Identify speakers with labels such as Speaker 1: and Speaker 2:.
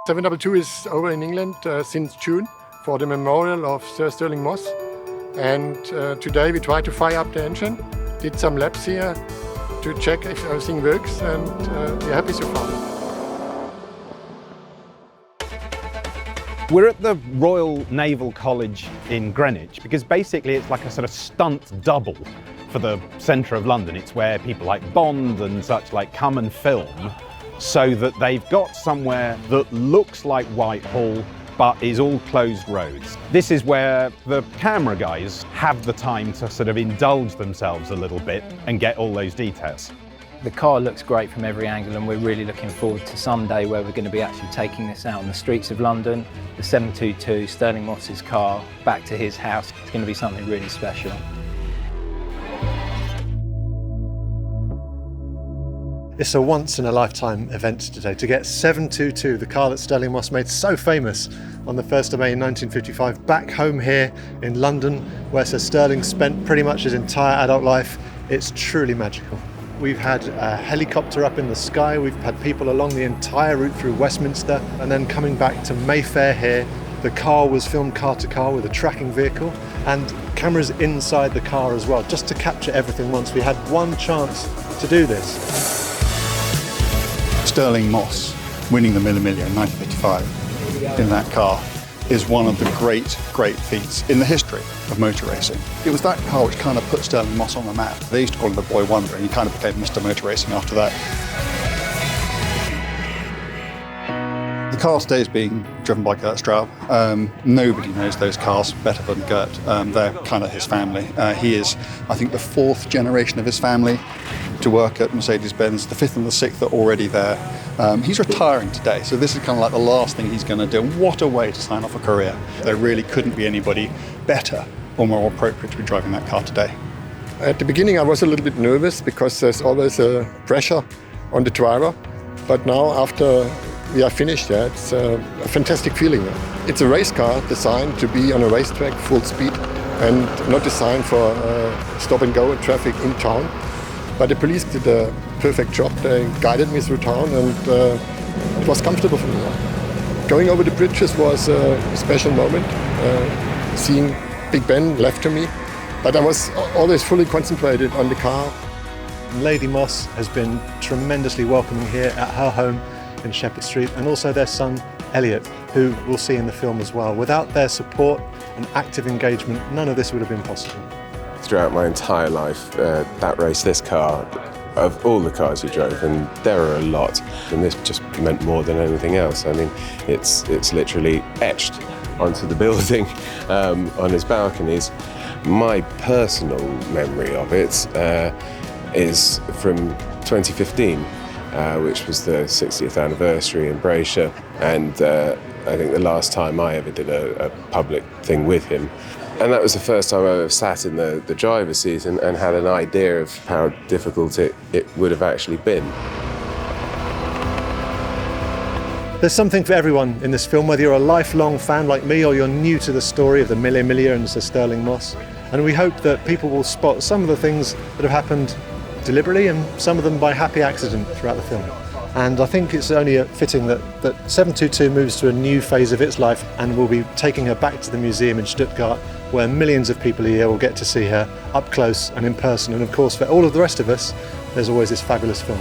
Speaker 1: 722 is over in England since June for the memorial of Sir Stirling Moss. And today we tried to fire up the engine, did some laps here to check if everything works, and we're happy so far.
Speaker 2: We're at the Royal Naval College in Greenwich because basically it's like a sort of stunt double for the centre of London. It's where people like Bond and such like come and film, so that they've got somewhere that looks like Whitehall but is all closed roads. This is where the camera guys have the time to sort of indulge themselves a little bit and get all those details.
Speaker 3: The car looks great from every angle, and we're really looking forward to someday where we're going to be actually taking this out on the streets of London. The 722, Stirling Moss's car, back to his house. It's going to be something really special.
Speaker 4: It's a once-in-a-lifetime event today to get 722, the car that Stirling Moss made so famous on the 1st of May 1955, back home here in London, where Sir Stirling spent pretty much his entire adult life. It's truly magical. We've had a helicopter up in the sky, we've had people along the entire route through Westminster, and then coming back to Mayfair here. The car was filmed car to car with a tracking vehicle, and cameras inside the car as well, just to capture everything once. We had one chance to do this.
Speaker 5: Stirling Moss winning the Mille Miglia in 1955 in that car is one of the great feats in the history of motor racing. It was that car which kind of put Stirling Moss on the map. They used to call him the Boy Wonder, and he kind of became Mr. Motor Racing after that. The car today is being driven by Gert Straub. Nobody knows those cars better than Gert. They're kind of his family. He is, I think, the 4th generation of his family to work at Mercedes-Benz. The 5th and the 6th are already there. He's retiring today, so this is kind of like the last thing he's going to do. What a way to sign off a career. There really couldn't be anybody better or more appropriate to be driving that car today.
Speaker 1: At the beginning I was a little bit nervous because there's always a pressure on the driver, but now after we are finished, it's a fantastic feeling. It's a race car designed to be on a racetrack full speed and not designed for stop and go traffic in town. But the police did a perfect job. They guided me through town, and it was comfortable for me. Going over the bridges was a special moment, seeing Big Ben left to me, but I was always fully concentrated on the car.
Speaker 4: Lady Moss has been tremendously welcoming here at her home in Shepherd Street, and also their son Elliot, who we'll see in the film as well. Without their support and active engagement, none of this would have been possible.
Speaker 6: Throughout my entire life, that race, this car, of all the cars we drove, and there are a lot, and this just meant more than anything else. I mean, it's literally etched onto the building on his balconies. My personal memory of it is from 2015, which was the 60th anniversary in Braysher, and I think the last time I ever did a public thing with him. And that was the first time I ever sat in the driver's seat and had an idea of how difficult it would have actually been.
Speaker 4: There's something for everyone in this film, whether you're a lifelong fan like me or you're new to the story of the Mille Miglia and Sir Stirling Moss. And we hope that people will spot some of the things that have happened deliberately and some of them by happy accident throughout the film. And I think it's only fitting that 722 moves to a new phase of its life, and we'll be taking her back to the museum in Stuttgart, where millions of people a year will get to see her up close and in person. And of course, for all of the rest of us, there's always this fabulous film.